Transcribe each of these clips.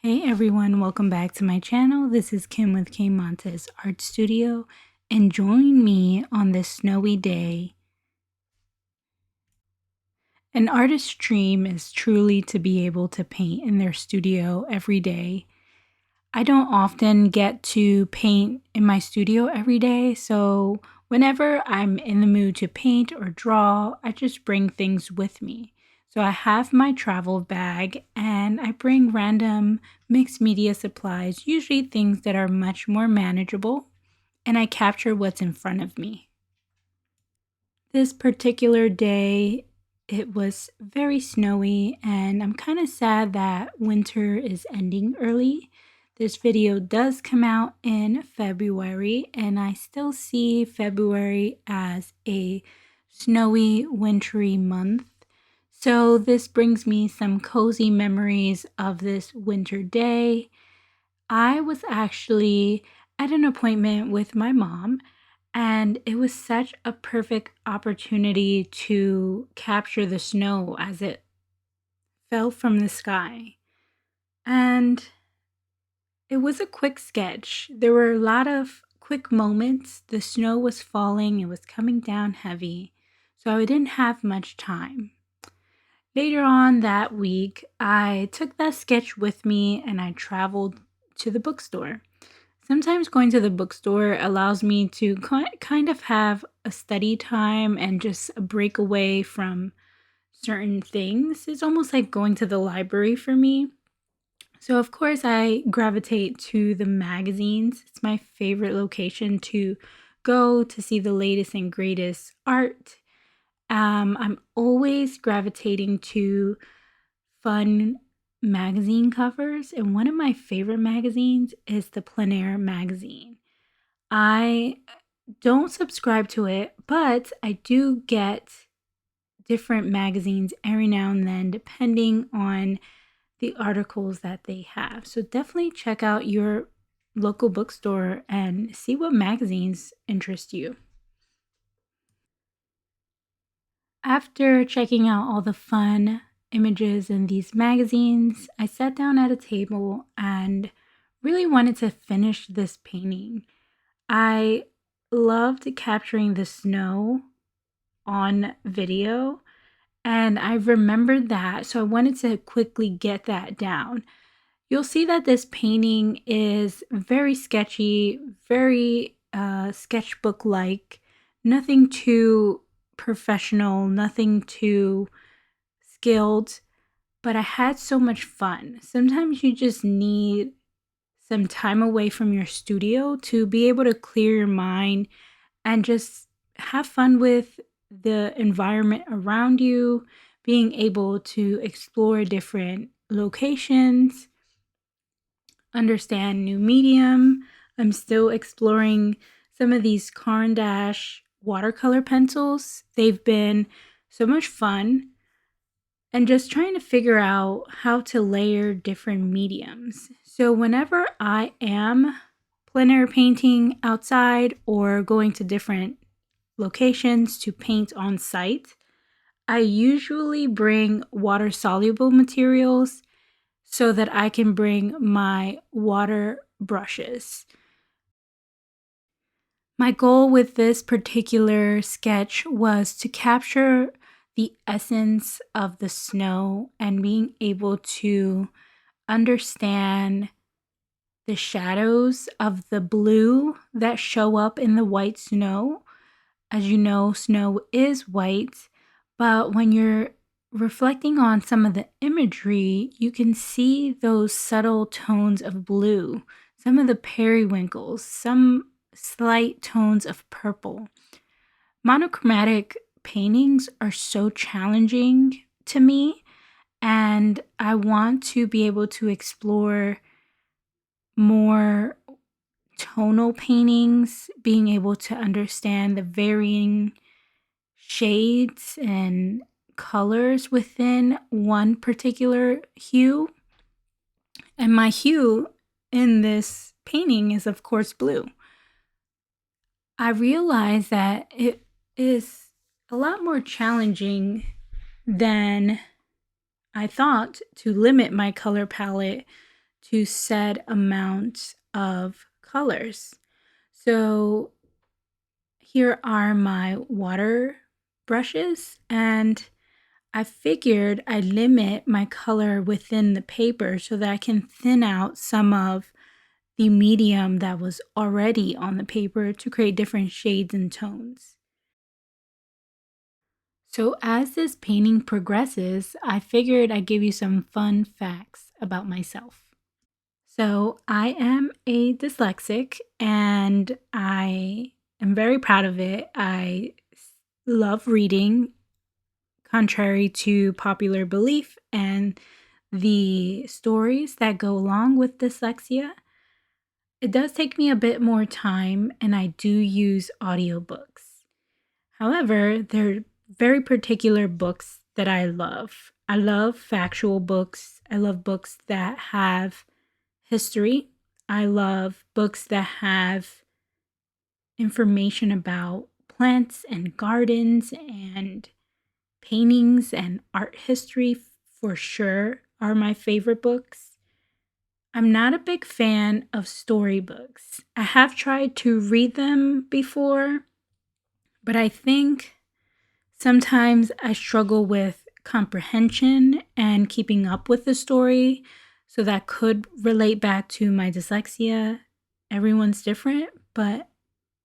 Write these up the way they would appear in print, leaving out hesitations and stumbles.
Hey everyone, welcome back to my channel. This is Kim with K Montes Art Studio, and join me on this snowy day. An artist's dream is truly to be able to paint in their studio every day. I don't often get to paint in my studio every day, so whenever I'm in the mood to paint or draw, I just bring things with me. So I have my travel bag and I bring random mixed media supplies, usually things that are much more manageable, and I capture what's in front of me. This particular day, it was very snowy, and I'm kind of sad that winter is ending early. This video does come out in February, and I still see February as a snowy, wintry month. So this brings me some cozy memories of this winter day. I was actually at an appointment with my mom, and it was such a perfect opportunity to capture the snow as it fell from the sky. And it was a quick sketch. There were a lot of quick moments. The snow was falling, it was coming down heavy, so I didn't have much time. Later on that week, I took that sketch with me and I traveled to the bookstore. Sometimes going to the bookstore allows me to kind of have a study time and just a break away from certain things. It's almost like going to the library for me. So, of course, I gravitate to the magazines. It's my favorite location to go to see the latest and greatest art. I'm always gravitating to fun magazine covers, and one of my favorite magazines is the Plein Air magazine. I don't subscribe to it, but I do get different magazines every now and then depending on the articles that they have. So definitely check out your local bookstore and see what magazines interest you. After checking out all the fun images in these magazines, I sat down at a table and really wanted to finish this painting. I loved capturing the snow on video, and I remembered that, so I wanted to quickly get that down. You'll see that this painting is very sketchy, very sketchbook-like, nothing too professional, nothing too skilled, but I had so much fun. Sometimes you just need some time away from your studio to be able to clear your mind and just have fun with the environment around you, being able to explore different locations, understand new medium. I'm still exploring some of these Caran watercolor pencils. They've been so much fun, and just trying to figure out how to layer different mediums. So whenever I am plein air painting outside or going to different locations to paint on site, I usually bring water-soluble materials so that I can bring my water brushes. My goal with this particular sketch was to capture the essence of the snow and being able to understand the shadows of the blue that show up in the white snow. As you know, snow is white, but when you're reflecting on some of the imagery, you can see those subtle tones of blue, some of the periwinkles, some slight tones of purple. Monochromatic paintings are so challenging to me, and I want to be able to explore more tonal paintings, being able to understand the varying shades and colors within one particular hue. And my hue in this painting is, of course, blue. I realize that it is a lot more challenging than I thought to limit my color palette to set amounts of colors. So here are my water brushes, and I figured I'd limit my color within the paper so that I can thin out some of the medium that was already on the paper to create different shades and tones. So as this painting progresses, I figured I'd give you some fun facts about myself. So I am a dyslexic and I am very proud of it. I love reading, contrary to popular belief, and the stories that go along with dyslexia. It does take me a bit more time and I do use audiobooks. However, there are very particular books that I love. I love factual books. I love books that have history. I love books that have information about plants and gardens and paintings and art history for sure are my favorite books. I'm not a big fan of storybooks. I have tried to read them before, but I think sometimes I struggle with comprehension and keeping up with the story, so that could relate back to my dyslexia. Everyone's different, but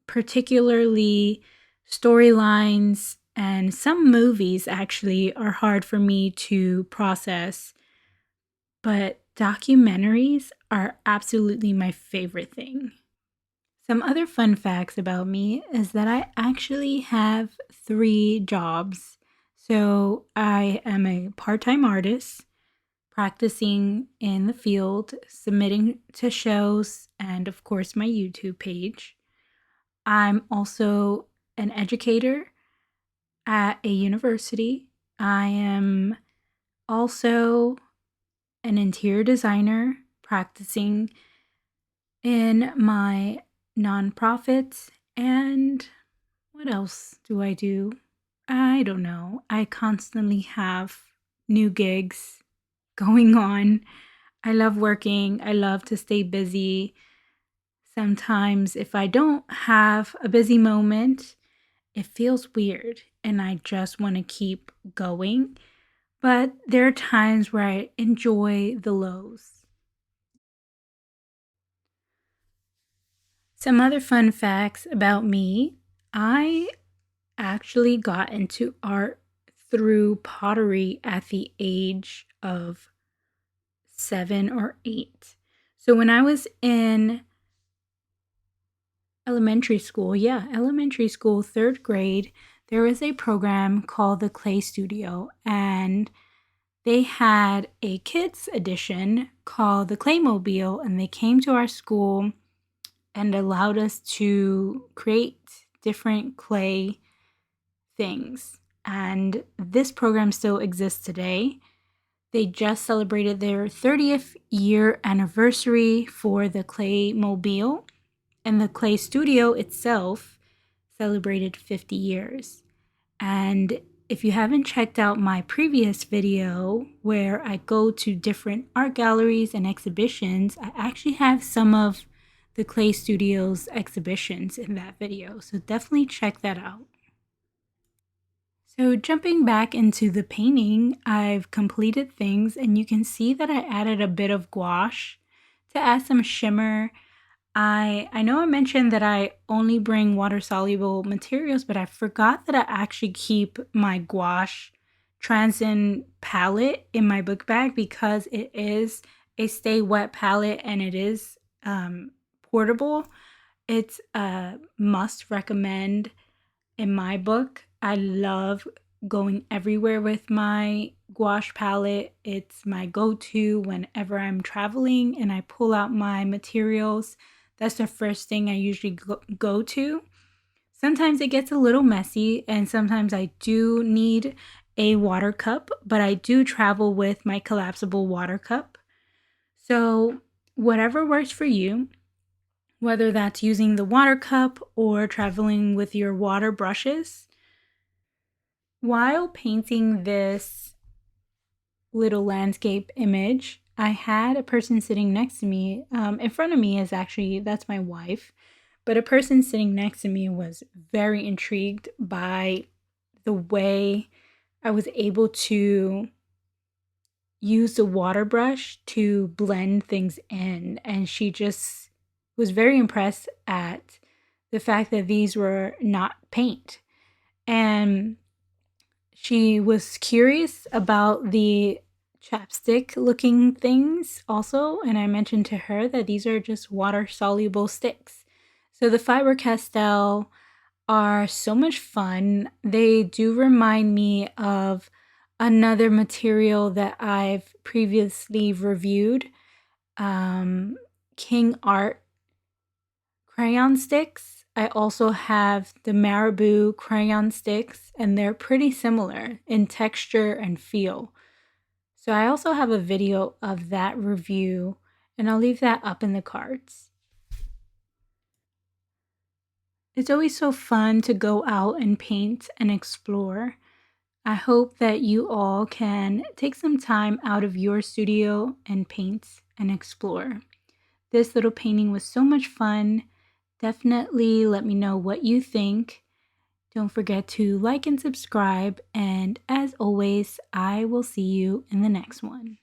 particularly storylines and some movies actually are hard for me to process. But documentaries are absolutely my favorite thing. Some other fun facts about me is that I actually have 3 jobs. So I am a part-time artist, practicing in the field, submitting to shows, and of course my YouTube page. I'm also an educator at a university. I am also an interior designer practicing in my nonprofit. And what else do I do? I don't know. I constantly have new gigs going on. I love working. I love to stay busy. Sometimes if I don't have a busy moment, it feels weird and I just want to keep going. But there are times where I enjoy the lows. Some other fun facts about me: I actually got into art through pottery at the age of 7 or 8. So when I was in elementary school, 3rd grade, there was a program called the Clay Studio, and they had a kids edition called the Claymobile, and they came to our school and allowed us to create different clay things. And this program still exists today. They just celebrated their 30th year anniversary for the Claymobile, and the Clay Studio itself celebrated 50 years. And if you haven't checked out my previous video where I go to different art galleries and exhibitions, I actually have some of the Clay Studio's exhibitions in that video, so definitely check that out. So jumping back into the painting, I've completed things and you can see that I added a bit of gouache to add some shimmer. I know I mentioned that I only bring water-soluble materials, but I forgot that I actually keep my gouache Transon palette in my book bag because it is a stay wet palette and it is portable. It's a must recommend in my book. I love going everywhere with my gouache palette. It's my go-to whenever I'm traveling and I pull out my materials. That's the first thing I usually go to. Sometimes it gets a little messy and sometimes I do need a water cup, but I do travel with my collapsible water cup. So whatever works for you, whether that's using the water cup or traveling with your water brushes. While painting this little landscape image, I had a person sitting next to me. In front of me is actually, that's my wife. But a person sitting next to me was very intrigued by the way I was able to use the water brush to blend things in. And she just was very impressed at the fact that these were not paint. And she was curious about the chapstick looking things also. And I mentioned to her that these are just water soluble sticks. So the Faber-Castell are so much fun. They do remind me of another material that I've previously reviewed, King Art crayon sticks. I also have the Marabou crayon sticks, and they're pretty similar in texture and feel. So I also have a video of that review, and I'll leave that up in the cards. It's always so fun to go out and paint and explore. I hope that you all can take some time out of your studio and paint and explore. This little painting was so much fun. Definitely let me know what you think. Don't forget to like and subscribe. And as always, I will see you in the next one.